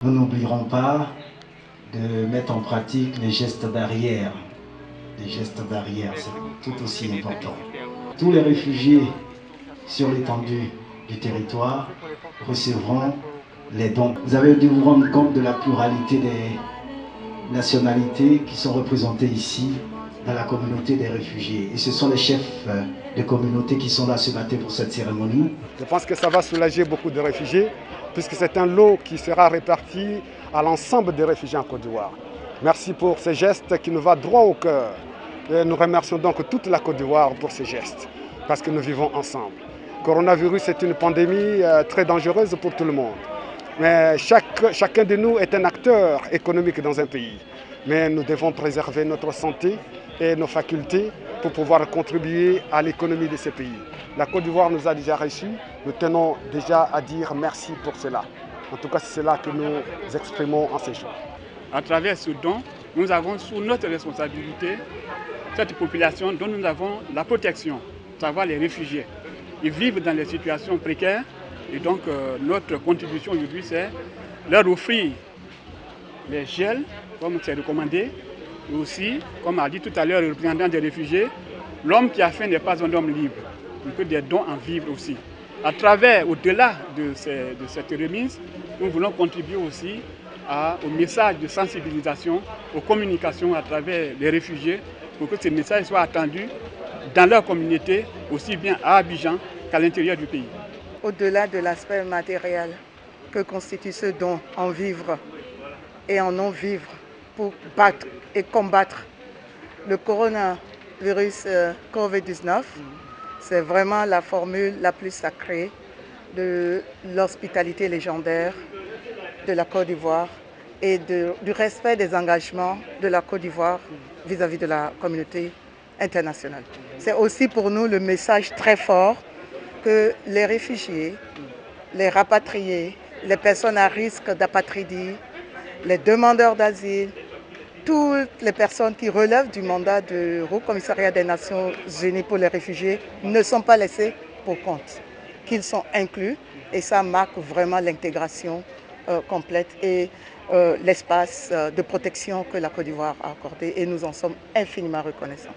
nous n'oublierons pas de mettre en pratique les gestes barrières. Les gestes barrières, c'est tout aussi important. Tous les réfugiés sur l'étendue du territoire recevront les dons. Vous avez dû vous rendre compte de la pluralité des nationalités qui sont représentées ici dans la communauté des réfugiés. Et ce sont les chefs de communauté qui sont là ce matin pour cette cérémonie. Je pense que ça va soulager beaucoup de réfugiés puisque c'est un lot qui sera réparti à l'ensemble des réfugiés en Côte d'Ivoire. Merci pour ces gestes qui nous vont droit au cœur. Et nous remercions donc toute la Côte d'Ivoire pour ces gestes parce que nous vivons ensemble. Le coronavirus est une pandémie très dangereuse pour tout le monde. Mais chacun de nous est un acteur économique dans un pays. Mais nous devons préserver notre santé et nos facultés pour pouvoir contribuer à l'économie de ces pays. La Côte d'Ivoire nous a déjà reçus. Nous tenons déjà à dire merci pour cela. En tout cas, c'est cela que nous exprimons en ces jours. À travers ce don, nous avons sous notre responsabilité cette population dont nous avons la protection, savoir les réfugiés. Ils vivent dans des situations précaires et donc notre contribution aujourd'hui c'est leur offrir les gels comme c'est recommandé et aussi, comme a dit tout à l'heure le représentant des réfugiés, l'homme qui a faim n'est pas un homme libre, il peut des dons en vivre aussi. À travers, au-delà de cette remise, nous voulons contribuer aussi au message de sensibilisation, aux communications à travers les réfugiés pour que ces messages soient attendus dans leur communauté, aussi bien à Abidjan qu'à l'intérieur du pays. Au-delà de l'aspect matériel que constitue ce don en vivre et en non-vivre pour battre et combattre le coronavirus Covid-19, c'est vraiment la formule la plus sacrée de l'hospitalité légendaire de la Côte d'Ivoire et du respect des engagements de la Côte d'Ivoire vis-à-vis de la communauté internationale. C'est aussi pour nous le message très fort que les réfugiés, les rapatriés, les personnes à risque d'apatridie, les demandeurs d'asile, toutes les personnes qui relèvent du mandat du Haut Commissariat des Nations Unies pour les réfugiés ne sont pas laissés pour compte, qu'ils sont inclus et ça marque vraiment l'intégration complète et l'espace de protection que la Côte d'Ivoire a accordé et nous en sommes infiniment reconnaissants.